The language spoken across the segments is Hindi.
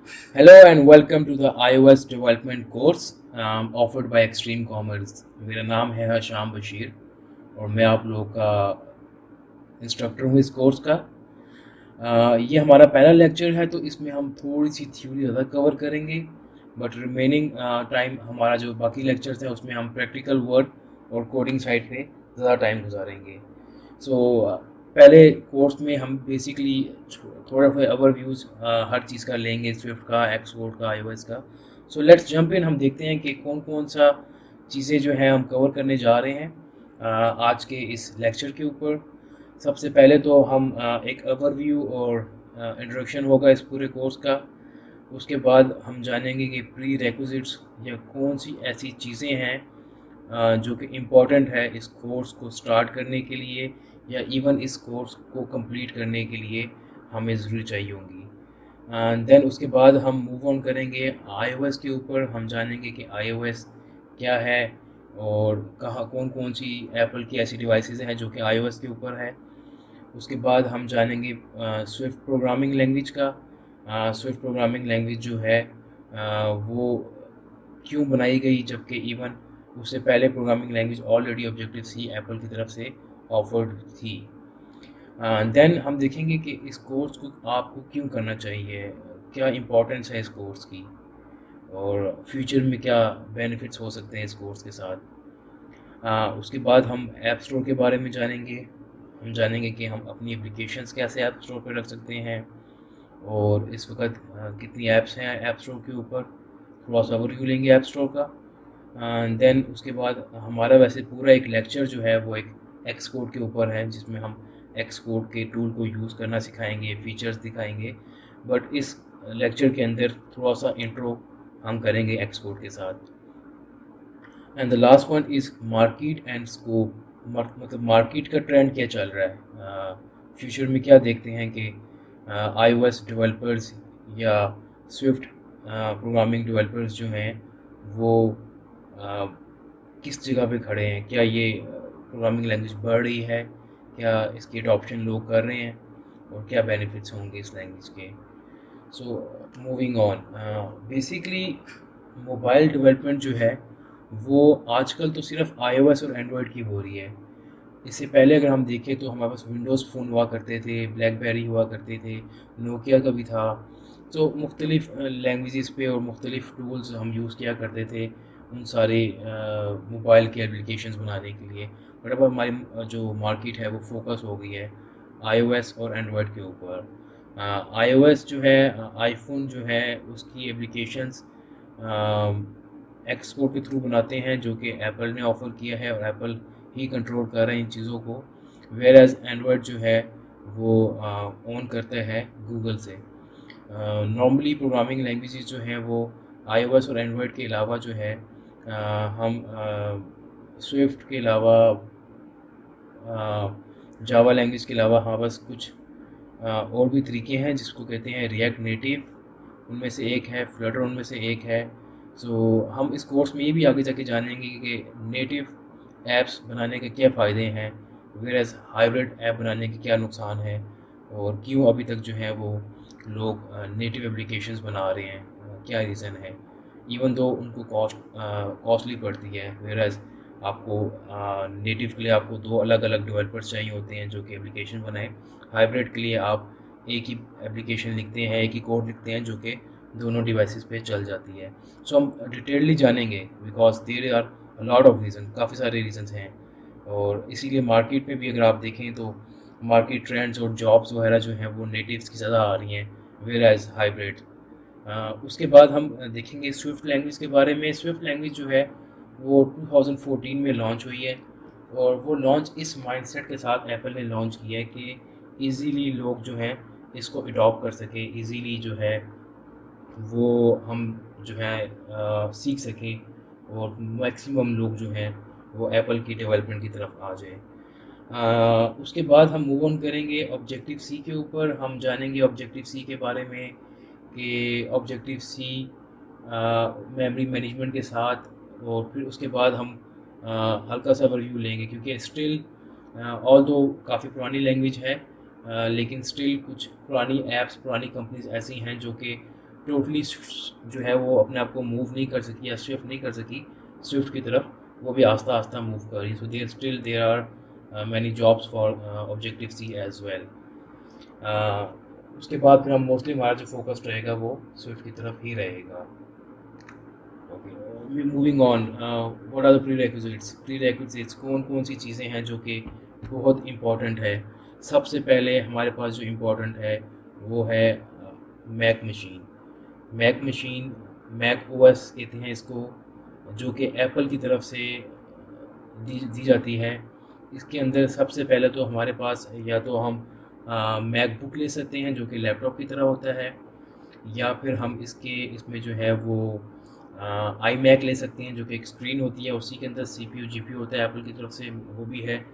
Hello and welcome to the iOS development course offered by Extreme Commerce। मेरा नाम है हशाम बशीर और मैं आप लोगों का इंस्ट्रक्टर हूँ इस कोर्स का। ये हमारा पहला लेक्चर है तो इसमें हम थोड़ी सी थ्योरी ज़्यादा कवर करेंगे, बट रिमेनिंग टाइम हमारा जो बाकी लेक्चर्स हैं उसमें हम प्रैक्टिकल वर्क और कोडिंग साइड पे ज़्यादा टाइम गुजारेंगे। सो पहले कोर्स में हम बेसिकली थोड़ा थोड़ा ओवरव्यूज़ हर चीज़ का लेंगे, स्विफ्ट का, एक्सकोड का, iOS का। So let's jump in. हम देखते हैं कि कौन कौन सा चीज़ें जो हैं हम कवर करने जा रहे हैं आज के इस लेक्चर के ऊपर। सबसे पहले तो हम एक ओवरव्यू और इंट्रोडक्शन होगा इस पूरे कोर्स का। उसके बाद हम जानेंगे कि प्री रेक्विजिट्स या कौन सी ऐसी चीज़ें हैं जो कि इम्पॉर्टेंट है इस कोर्स को स्टार्ट करने के लिए या इवन इस कोर्स को कंप्लीट करने के लिए हमें ज़रूरी चाहिए होंगी। देन उसके बाद हम मूव ऑन करेंगे iOS के ऊपर। हम जानेंगे कि iOS क्या है और कहाँ कौन कौन सी एप्पल की ऐसी डिवाइसेस हैं जो कि iOS के ऊपर है। उसके बाद हम जानेंगे स्विफ्ट प्रोग्रामिंग लैंग्वेज का। स्विफ्ट प्रोग्रामिंग लैंग्वेज जो है वो क्यों बनाई गई, जबकि इवन उससे पहले प्रोग्रामिंग लैंग्वेज ऑलरेडी ऑब्जेक्टिव सी एप्पल की तरफ से ऑफर्ड थी। देन हम देखेंगे कि इस कोर्स को आपको क्यों करना चाहिए, क्या इम्पोर्टेंस है इस कोर्स की और फ्यूचर में क्या बेनिफिट्स हो सकते हैं इस कोर्स के साथ। उसके बाद हम ऐप स्टोर के बारे में जानेंगे। हम जानेंगे कि हम अपनी एप्लीकेशंस कैसे ऐप स्टोर पर रख सकते हैं और इस वक्त कितनी ऐप्स हैं ऐप स्टोर के ऊपर। थोड़ा सा ओवरव्यू लेंगे ऐप स्टोर का। देन उसके बाद हमारा वैसे पूरा एक लेक्चर जो है वो एक एक्स कोड के ऊपर है, जिसमें हम एक्स कोड के टूल को यूज़ करना सिखाएंगे, फीचर्स दिखाएंगे। बट इस लेक्चर के अंदर थोड़ा सा इंट्रो हम करेंगे एक्स कोड के साथ। And the last one is market and scope. मतलब मार्केट का ट्रेंड क्या चल रहा है, फ्यूचर में क्या देखते हैं कि iOS डेवलपर्स या स्विफ्ट प्रोग्रामिंग डेवलपर्स जो हैं वो आ, किस जगह पे खड़े हैं। क्या ये प्रोग्रामिंग लैंग्वेज बढ़ रही है, क्या इसकी अडॉप्शन लोग कर रहे हैं और क्या बेनिफिट्स होंगे इस लैंग्वेज के। So moving on, basically mobile development जो है वो आजकल तो सिर्फ iOS और एंड्रॉयड की हो रही है। इससे पहले अगर हम देखें तो हमारे पास विंडोज़ फ़ोन हुआ करते थे, ब्लैकबेरी हुआ करते थे, नोकिया का भी था। तो मुख्तलिफ़ लैंग्वेजेस पे और मुख्तलिफ़ टूल्स हम यूज़ किया करते थे उन सारे मोबाइल के एप्लीकेशंस बनाने के लिए। बट अब हमारी जो मार्केट है वो फोकस हो गई है iOS और एंड्रॉयड के ऊपर। iOS जो है, आईफोन जो है उसकी एप्लीकेशंस एक्सपोर्ट के थ्रू बनाते हैं, जो कि एप्पल ने ऑफ़र किया है और एप्पल ही कंट्रोल कर रहे हैं इन चीज़ों को। वेयर एज़ एंड्रॉयड जो है वो ओन करता है गूगल से। नॉर्मली प्रोग्रामिंग लैंग्वेजेस जो हैं वो iOS और एंड्रॉयड के अलावा जो है हम स्विफ्ट के अलावा, जावा लैंग्वेज के अलावा हमारे पास कुछ और भी तरीके हैं जिसको कहते हैं रिएक्ट नेटिव, उनमें से एक है फ्लटर, उनमें से एक है। सो हम इस कोर्स में ये भी आगे जाके जानेंगे कि नेटिव ऐप्स बनाने के क्या फ़ायदे हैं, वेयरएज़ हाइब्रिड ऐप बनाने के क्या नुकसान हैं और क्यों अभी तक जो है वो लोग नेटिव एप्लीकेशंस बना रहे हैं, क्या रीज़न है। इवन दो उनको कॉस्टली पड़ती है, वेयरएज़ आपको नेटिव के लिए आपको दो अलग अलग डेवलपर्स चाहिए होते हैं जो कि एप्लीकेशन बनाएं। हाइब्रिड के लिए आप एक ही एप्लीकेशन लिखते हैं, एक ही कोड लिखते हैं जो कि दोनों डिवाइसेस पे चल जाती है। सो हम डिटेलली जानेंगे because there are lot of reason, काफ़ी सारे रीज़न्स हैं। और इसीलिए मार्केट में भी अगर आप देखें तो मार्केट ट्रेंड्स और जॉब्स वगैरह जो हैं वो नेटिव्स की ज़्यादा आ रही हैं वेयर एज़ हाइब्रिड। उसके बाद हम देखेंगे स्विफ्ट लैंग्वेज के बारे में। स्विफ्ट लैंग्वेज जो है वो 2014 में लॉन्च हुई है और वो लॉन्च इस माइंडसेट के साथ एप्पल ने लॉन्च किया है कि इजीली लोग जो हैं इसको अडॉप्ट कर सकें, इजीली जो है वो हम जो है सीख सकें और मैक्सिमम लोग जो हैं वो एप्पल की डेवलपमेंट की तरफ आ जाए। उसके बाद हम मूव ऑन करेंगे ऑब्जेक्टिव सी के ऊपर। हम जानेंगे ऑब्जेक्टिव सी के बारे में कि ऑब्जेक्टिव सी मेमोरी मैनेजमेंट के साथ, और फिर उसके बाद हम हल्का सा रिव्यू लेंगे क्योंकि स्टिल ऑल दो काफ़ी पुरानी लैंग्वेज है, लेकिन स्टिल कुछ पुरानी ऐप्स, पुरानी कंपनीज ऐसी हैं जो कि टोटली जो है वो अपने आप को मूव नहीं कर सकी या शिफ्ट नहीं कर सकी स्विफ्ट की तरफ, वो भी आस्ता आस्ता मूव कर रही है। So there are many jobs for Objective C as well. उसके बाद फिर हम मोस्टली हमारा जो फोकस रहेगा वो स्विफ्ट की तरफ ही रहेगा। Okay, moving on, what are the prerequisites, कौन कौन सी चीज़ें हैं जो कि बहुत इम्पॉर्टेंट है। सबसे पहले हमारे पास जो इम्पॉर्टेंट है वो है मैक मशीन। मैक ओएस कहते हैं इसको, जो कि एप्पल की तरफ से दी जाती है। इसके अंदर सबसे पहले तो हमारे पास या तो हम मैकबुक ले सकते हैं जो कि लैपटॉप की तरह होता है, या फिर हम इसमें जो है वो आई मैक ले सकते हैं जो कि एक स्क्रीन होती है, उसी के अंदर CPU GPU होता है एप्पल की तरफ से, वो भी है।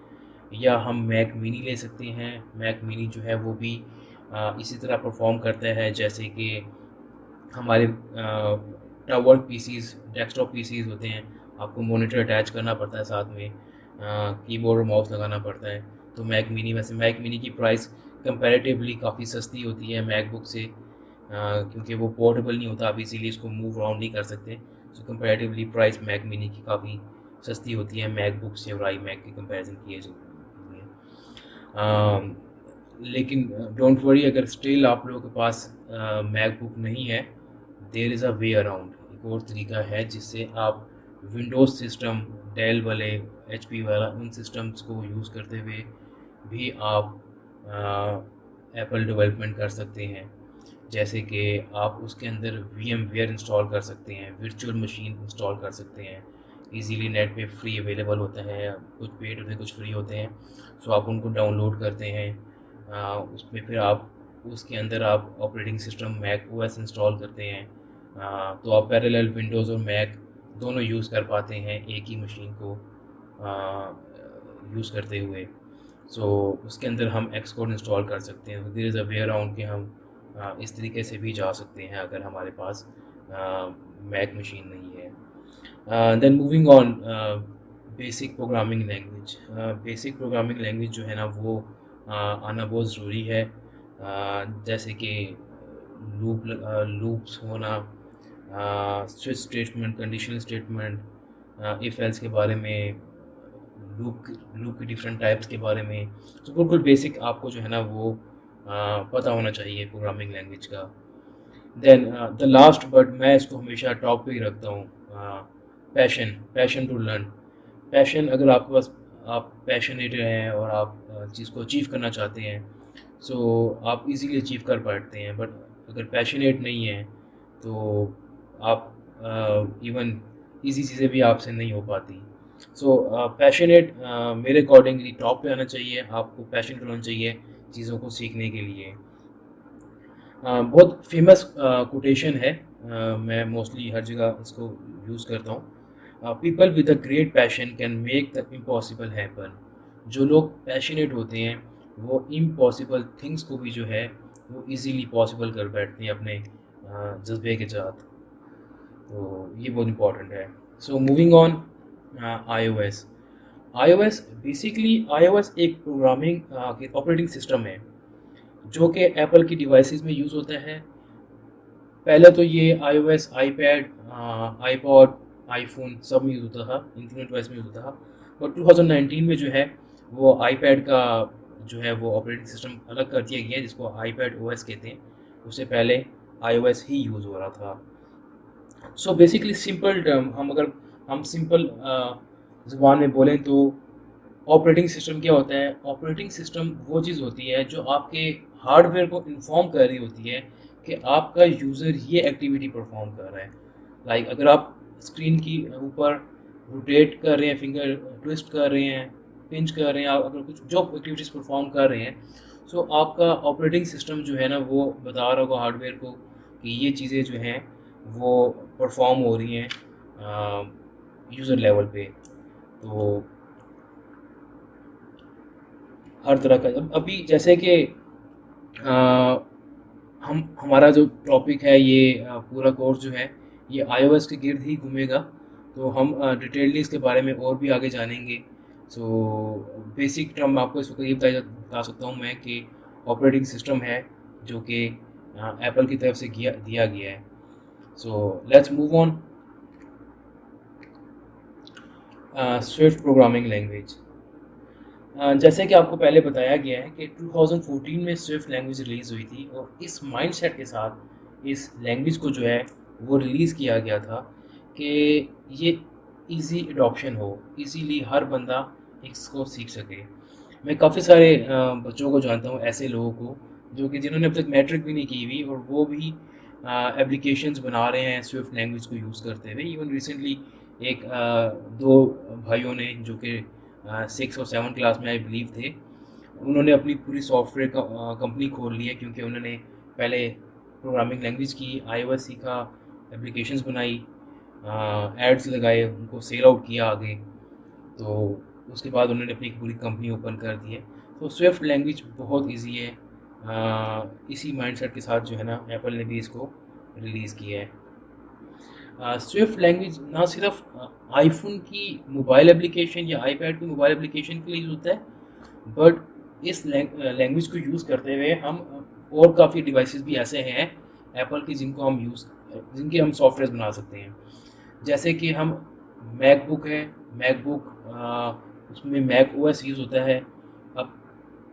या हम मैक मिनी ले सकते हैं। मैक मिनी जो है वो भी इसी तरह परफॉर्म करता है जैसे कि हमारे टावर पीसीज, डेस्कटॉप पीसीज होते हैं। आपको मॉनिटर अटैच करना पड़ता है, साथ में कीबोर्ड और माउस लगाना पड़ता है। तो मैक मिनी की प्राइस कंपैरेटिवली काफ़ी सस्ती होती है मैकबुक से, क्योंकि वो पोर्टेबल नहीं होता, आप इसीलिए इसको मूव अराउंड नहीं कर सकते। सो कंपैरेटिवली प्राइस मैक मिनी की काफ़ी सस्ती होती है मैकबुक से, और आई मैक की कंपैरिजन किए लिए। लेकिन डोंट वरी, अगर स्टिल आप लोगों के पास मैकबुक नहीं है, there is a way around. एक और तरीका है जिससे आप विंडोज़ सिस्टम, डेल वाले, HP वाला, उन सिस्टम्स को यूज़ करते हुए भी आप एप्पल डेवलपमेंट कर सकते हैं। जैसे कि आप उसके अंदर VMware इंस्टॉल कर सकते हैं, वर्चुअल मशीन इंस्टॉल कर सकते हैं। इजीली नेट पे फ्री अवेलेबल होता है, कुछ पेड होते हैं कुछ फ्री होते हैं। सो आप उनको डाउनलोड करते हैं, उसमें फिर आप उसके अंदर आप operating system Mac OS install करते हैं। तो आप पैरेलल विंडोज़ और मैक दोनों यूज़ कर पाते हैं एक ही मशीन को यूज़ करते हुए। सो उसके अंदर हम एक्सकोड इंस्टॉल कर सकते हैं। There is a way around कि हम इस तरीके से भी जा सकते हैं अगर हमारे पास मैक मशीन नहीं है। Then moving on, basic programming language. Basic programming language जो है ना वो आना बहुत ज़रूरी है। जैसे कि लूप्स होना, switch statement, conditional statement, if else के बारे में, लूप की डिफरेंट टाइप्स के बारे में। तो बिल्कुल बेसिक आपको जो है ना वो पता होना चाहिए प्रोग्रामिंग लैंग्वेज का। देन द लास्ट, बट मैं इसको हमेशा टॉप पे ही रखता हूँ, पैशन टू लर्न। पैशन, अगर आपके पास, आप पैशनेट हैं और आप चीज़ को अचीव करना चाहते हैं, सो आप इजीली अचीव कर पाते हैं। बट अगर पैशनेट नहीं है तो आप इवन इजी चीज़ें भी आपसे नहीं हो पाती। सो पैशनेट मेरे अकॉर्डिंगली टॉप पे आना चाहिए। आपको पैशनेट होना चाहिए चीज़ों को सीखने के लिए। बहुत फेमस कोटेशन है, मैं मोस्टली हर जगह इसको यूज़ करता हूँ। People with a great passion can make the impossible happen. जो लोग पैशनेट होते हैं वो इम्पॉसिबल थिंग्स को भी जो है वो इजीली पॉसिबल कर बैठते हैं अपने जज्बे के साथ। तो ये बहुत इम्पॉर्टेंट है। So moving on, iOS basically iOS एक प्रोग्रामिंग ऑपरेटिंग सिस्टम है जो कि एप्पल की डिवाइसेस में यूज़ होता है। पहले तो ये iOS आईपैड, आईपॉड, आईफोन सब में यूज़ होता था, इंटरनेट डिवाइस में यूज़ होता था। बट 2019 में जो है वो आईपैड का जो है वो ऑपरेटिंग सिस्टम अलग कर दिया गया है, जिसको आईपैड OS कहते हैं। उससे पहले iOS ही यूज़ हो रहा था। सो बेसिकली सिंपल टर्म, हम सिंपल ज़ुबान में बोलें तो ऑपरेटिंग सिस्टम क्या होता है। ऑपरेटिंग सिस्टम वो चीज़ होती है जो आपके हार्डवेयर को इन्फॉर्म कर रही होती है कि आपका यूज़र ये एक्टिविटी परफॉर्म कर रहा है। लाइक अगर आप स्क्रीन की ऊपर रोटेट कर रहे हैं, फिंगर ट्विस्ट कर रहे हैं, पिंच कर रहे हैं, आप अगर कुछ जो एक्टिविटीज़ परफॉर्म कर रहे हैं, सो आपका ऑपरेटिंग सिस्टम जो है ना वो बता रहा होगा हार्डवेयर को कि ये चीज़ें जो हैं वो परफॉर्म हो रही हैं यूज़र लेवल पे। तो हर तरह का, अभी जैसे कि हमारा जो टॉपिक है ये पूरा कोर्स जो है ये iOS के गिर्द ही घूमेगा। तो हम डिटेलली इसके बारे में और भी आगे जानेंगे। सो बेसिक टर्म आपको इस वक्त ये बता सकता हूँ मैं कि ऑपरेटिंग सिस्टम है जो कि एप्पल की तरफ से दिया गया है। So let's move on. Swift programming language, जैसे कि आपको पहले बताया गया है कि 2014 में स्विफ्ट लैंग्वेज रिलीज़ हुई थी, और इस माइंडसेट के साथ इस लैंग्वेज को जो है वो रिलीज़ किया गया था कि ये इजी अडॉप्शन हो, इजीली हर बंदा इसको सीख सके। मैं काफ़ी सारे बच्चों को जानता हूँ, ऐसे लोगों को जो कि जिन्होंने अब तक मैट्रिक भी नहीं की हुई और वो भी एप्लीकेशंस बना रहे हैं स्विफ्ट लैंग्वेज को यूज़ करते हुए। इवन रिसेंटली एक दो भाइयों ने जो कि 6 और 7 क्लास में आई बिलीव थे, उन्होंने अपनी पूरी सॉफ्टवेयर कंपनी खोल ली है, क्योंकि उन्होंने पहले प्रोग्रामिंग लैंग्वेज की, iOS सीखा, एप्लीकेशंस बनाई, एड्स लगाए, उनको सेल आउट किया आगे, तो उसके बाद उन्होंने अपनी पूरी कंपनी ओपन कर दी है। तो स्विफ्ट लैंग्वेज बहुत इजी है। इसी माइंडसेट के साथ जो है ना एप्पल ने भी इसको रिलीज़ किया है। स्विफ्ट लैंग्वेज ना सिर्फ आईफोन की मोबाइल एप्लीकेशन या आईपैड की मोबाइल एप्लीकेशन के लिए यूज़ होता है, बट इस लैंग्वेज को यूज़ करते हुए हम और काफ़ी डिवाइसेस भी ऐसे हैं एप्पल की जिनके हम सॉफ्टवेयर बना सकते हैं। जैसे कि हम मैकबुक है, मैकबुक उसमें मैक ओएस यूज़ होता है। अब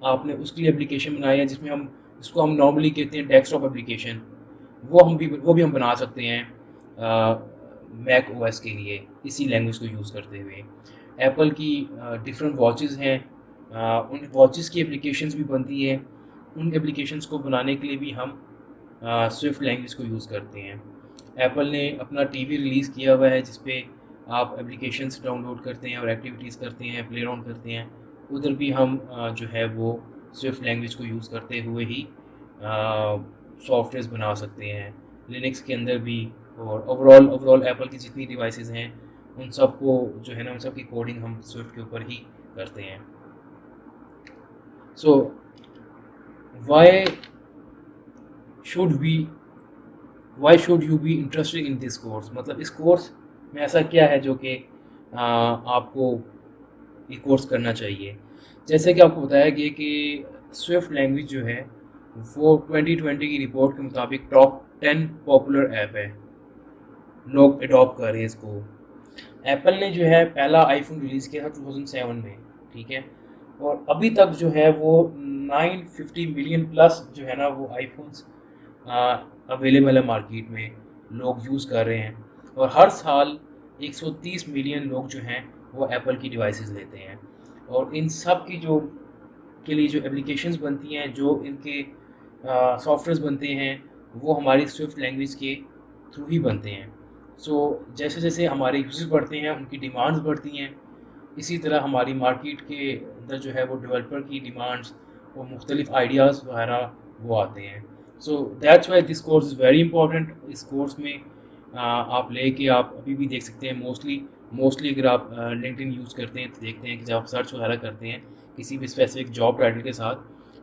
आपने उसके लिए एप्लीकेशन बनाई है जिसको हम नॉर्मली कहते हैं डेस्कटॉप एप्लीकेशन, वो भी हम बना सकते हैं मैक ओएस के लिए इसी लैंग्वेज को यूज़ करते हुए। एप्पल की डिफरेंट वॉचेस हैं, उन वॉचेस की एप्लीकेशंस भी बनती हैं। उन एप्लीकेशंस को बनाने के लिए भी हम स्विफ्ट लैंग्वेज को यूज़ करते हैं। एप्पल ने अपना टीवी रिलीज़ किया हुआ है जिस पे आप एप्लीकेशंस डाउनलोड करते हैं और एक्टिविटीज़ करते हैं, प्ले अराउंड करते हैं। उधर भी हम जो है वो स्विफ्ट लैंग्वेज को यूज़ करते हुए ही सॉफ्टवेयर्स बना सकते हैं लिनक्स के अंदर भी। और ओवरऑल एप्पल की जितनी डिवाइसेस हैं उन सब को जो है ना, उन सब की कोडिंग हम स्विफ्ट के ऊपर ही करते हैं। So why should you be interested in this course, मतलब इस कोर्स में ऐसा क्या है जो कि आपको ये कोर्स करना चाहिए। जैसे कि आपको बताया गया कि स्विफ्ट लैंग्वेज जो है वो 2020 की रिपोर्ट के मुताबिक टॉप 10 पॉपुलर ऐप है, लोग अडॉप्ट कर रहे हैं इसको। एप्पल ने जो है पहला आईफोन रिलीज़ किया था 2007 में, ठीक है, और अभी तक जो है वो 950 मिलियन प्लस जो है ना वो आईफोन्स अवेलेबल है मार्केट में, लोग यूज़ कर रहे हैं। और हर साल 130 मिलियन लोग जो हैं वो एप्पल की डिवाइसेस लेते हैं, और इन सब की के लिए जो एप्लीकेशंस बनती हैं, जो इनके सॉफ्टवेयर्स बनते हैं, वो हमारी स्विफ्ट लैंग्वेज के थ्रू ही बनते हैं। सो जैसे जैसे हमारे यूज़र्स बढ़ते हैं उनकी डिमांड्स बढ़ती हैं, इसी तरह हमारी मार्केट के अंदर जो है वो डेवलपर की डिमांड्स और मुख्तलिफ आइडियाज़ वगैरह वो आते हैं। So that's why this course is very important. इस कोर्स में आप लेके आप अभी भी देख सकते हैं, मोस्टली अगर आप लिंक्डइन यूज़ करते हैं तो देखते हैं कि जब आप सर्च वगैरह करते हैं किसी भी स्पेसिफिक जॉब टाइटल के साथ,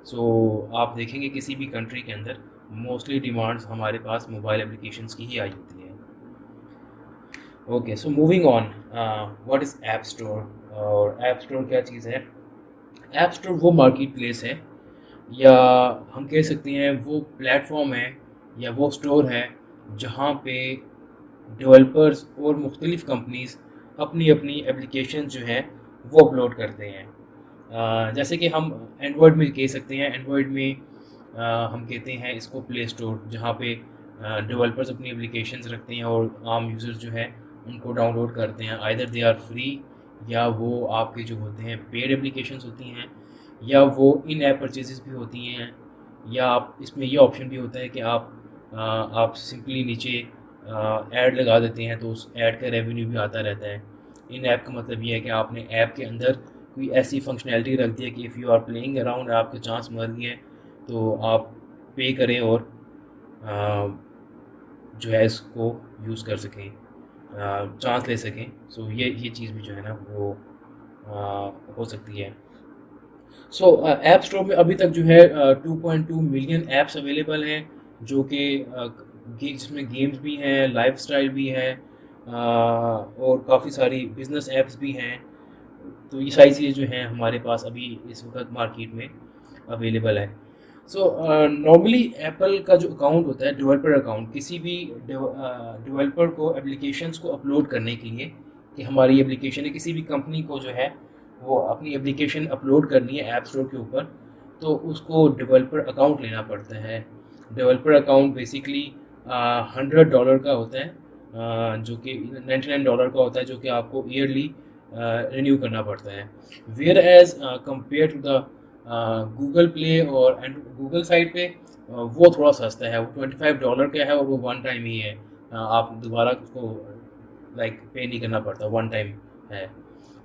सो आप देखेंगे किसी भी कंट्री के अंदर मोस्टली डिमांड्स हमारे पास मोबाइल एप्लीकेशंस की ही आई होती है। Okay, so moving on, what is app store, और ऐप स्टोर क्या चीज़ है। ऐप स्टोर वो मार्केट प्लेस है, या हम कह सकते हैं वो प्लेटफॉर्म है या वो स्टोर है जहाँ पे डेवलपर्स और मुख्तलिफ़ कंपनीज़ अपनी अपनी एप्लीकेशन जो हैं वो अपलोड करते हैं। जैसे कि हम एंड्रॉयड में कह सकते हैं, एंड्रॉयड में हम कहते हैं इसको प्ले स्टोर, जहाँ पे डेवलपर्स अपनी एप्लीकेशंस रखते हैं और आम यूज़र्स जो है उनको डाउनलोड करते हैं। आइदर दे आर फ्री, या वो आपके जो होते हैं पेड एप्लीकेशंस होती हैं, या वो इन ऐप परचेजेस भी होती हैं, या आप इसमें ये ऑप्शन भी होता है कि आप सिंपली नीचे ऐड लगा देते हैं तो उस ऐड का रेवेन्यू भी आता रहता है। इन ऐप का मतलब ये है कि आपने ऐप के अंदर कोई ऐसी फंक्शनैलिटी रख दी है कि if you are playing around, आपके चांस मर गए तो आप पे करें और जो है इसको यूज़ कर सकें, चांस ले सकें। सो ये चीज़ भी जो है ना वो हो सकती है। सो ऐप स्टोर में अभी तक जो है 2.2 मिलियन ऐप्स अवेलेबल हैं, जो कि जिसमें गेम्स भी हैं, लाइफस्टाइल भी है, और काफ़ी सारी बिजनेस ऐप्स भी हैं। तो ये सारी चीज़ें जो हैं हमारे पास अभी इस वक्त मार्केट में अवेलेबल है। सो नॉर्मली एप्पल का जो अकाउंट होता है, डेवलपर अकाउंट, किसी भी डेवलपर को एप्लीकेशंस को अपलोड करने के लिए, कि हमारी एप्लीकेशन है, किसी भी कंपनी को जो है वो अपनी एप्लीकेशन अपलोड करनी है ऐप स्टोर के ऊपर, तो उसको डेवलपर अकाउंट लेना पड़ता है। डेवलपर अकाउंट बेसिकली $100 का होता है, जो कि $99 का होता है, जो कि आपको ईयरली रिन्यू करना पड़ता है। Whereas compare to the Google play और एंड गूगल साइट पे वो थोड़ा सस्ता है, वो $25 का है और वो वन टाइम ही है। आप दोबारा उसको लाइक पे नहीं करना पड़ता, वन टाइम है।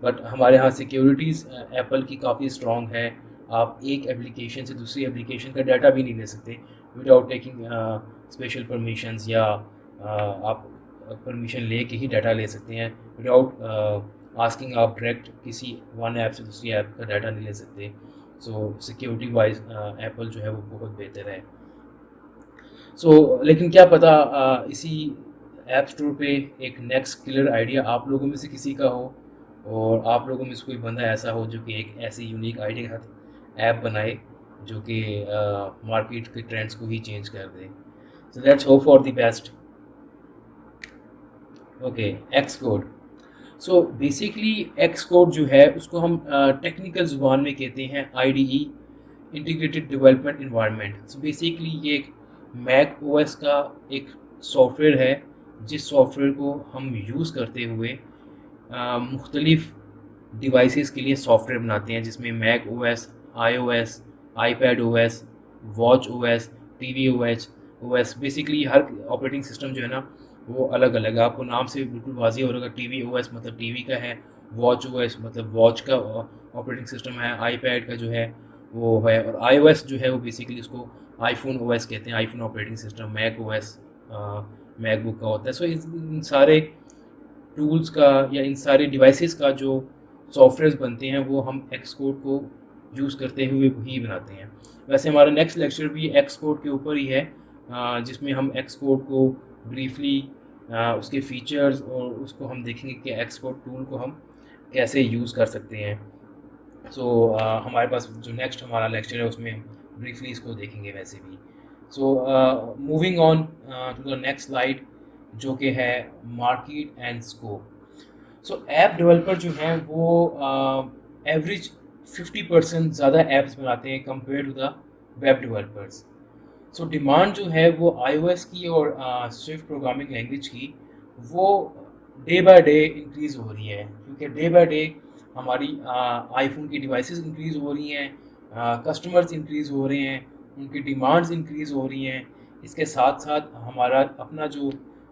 बट हमारे यहाँ सिक्योरिटीज़ एप्पल की काफ़ी स्ट्रॉन्ग है। आप एक एप्लीकेशन से दूसरी एप्लीकेशन का डाटा भी नहीं ले सकते विदाउट टेकिंग स्पेशल परमिशंस, या आप परमिशन ले के ही डाटा ले सकते हैं। विदाउट आस्किंग आप डायरेक्ट किसी वन ऐप से दूसरी ऐप का डाटा नहीं ले सकते। सो सिक्योरिटी वाइज एप्पल जो है वो बहुत बेहतर है। लेकिन क्या पता इसी ऐप स्टोर पे एक नेक्स्ट किलर आइडिया आप लोगों में से किसी का हो, और आप लोगों में से कोई बंदा ऐसा हो जो कि एक ऐसी यूनिक आइडिया के साथ ऐप बनाए जो कि मार्केट के ट्रेंड्स को ही चेंज कर दे। So let's hope for the best. Okay, Xcode. So basically Xcode जो है उसको हम टेक्निकल ज़ुबान में कहते हैं IDE, integrated development environment. So basically ये एक मैक OS का एक सॉफ्टवेयर है, जिस सॉफ्टवेयर को हम यूज़ करते हुए मुख्तलिफ़ डिवाइसेस के लिए सॉफ्टवेयर बनाते हैं, जिसमें Mac OS, iOS, iPad OS, watch OS, TV OS, basically हर ऑपरेटिंग सिस्टम जो है ना वो अलग अलग है। आपको नाम से बिल्कुल वाज़ेह हो रहा है, TV OS मतलब टीवी का है, वॉच OS मतलब वॉच का ऑपरेटिंग सिस्टम है, iPad का जो है वो है, और iOS जो है वो बेसिकली उसको iPhone OS कहते हैं, iPhone operating system. Mac OS MacBook का होता है। सो इन सारे टूल्स का या इन सारे डिवाइसेस का जो सॉफ्टवेयर्स बनते हैं वो हम एक्स कोड को यूज़ करते हुए ही बनाते हैं। वैसे हमारा नेक्स्ट लेक्चर भी एक्स कोड के ऊपर ही है, जिसमें हम एक्स कोड को ब्रीफली उसके फीचर्स और उसको हम देखेंगे कि एक्स कोड टूल को हम कैसे यूज़ कर सकते हैं। हमारे पास जो नेक्स्ट हमारा लेक्चर है उसमें ब्रीफली इसको देखेंगे वैसे भी। Moving on to the next slide, जो कि है market and scope. App developer जो हैं वो एवरेज 50% ज़्यादा ऐप्स बनाते हैं compare to the web developers. Demand जो है वो iOS की और स्विफ्ट प्रोग्रामिंग लैंग्वेज की वो डे बाय डे इंक्रीज़ हो रही है, क्योंकि डे बाय डे हमारी आईफोन की डिवाइसेस इंक्रीज़ हो रही हैं, कस्टमर्स इंक्रीज़ हो रहे हैं, उनकी डिमांड्स इंक्रीज़ हो रही हैं। इसके साथ साथ हमारा अपना जो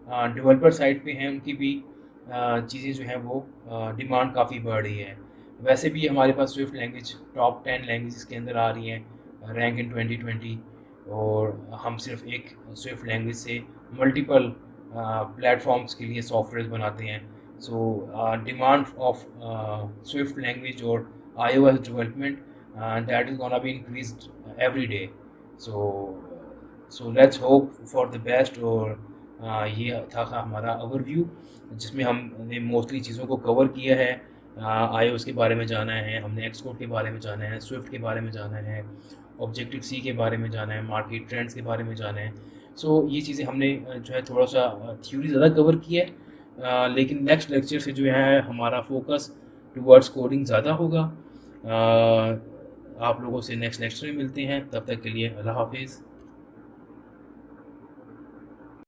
डेवलपर साइड पे हैं उनकी भी चीज़ें जो हैं वो डिमांड काफ़ी बढ़ रही है। वैसे भी हमारे पास स्विफ्ट लैंग्वेज टॉप 10 लैंग्वेज के अंदर आ रही हैं, रैंक इन 2020, और हम सिर्फ एक स्विफ्ट लैंग्वेज से मल्टीपल प्लेटफॉर्म्स के लिए सॉफ्टवेयर बनाते हैं। डिमांड ऑफ स्विफ्ट लैंग्वेज और iOS development that is gonna be increased every day. So let's hope for the best. और ये था हमारा ओवरव्यू, जिसमें हमने मोस्टली चीज़ों को कवर किया है। iOS के बारे में जाना है, हमने एक्सकोड के बारे में जाना है, स्विफ्ट के बारे में जाना है, ऑब्जेक्टिव सी के बारे में जाना है, मार्केट ट्रेंड्स के बारे में जाना है। ये चीज़ें हमने जो है थोड़ा सा थ्योरी ज़्यादा कवर की है, लेकिन नेक्स्ट लेक्चर से जो है हमारा फोकस टुवर्ड्स कोडिंग ज़्यादा होगा। आप लोगों से नेक्स्ट लेक्चर में मिलते हैं, तब तक के लिए अल्लाह हाफिज़।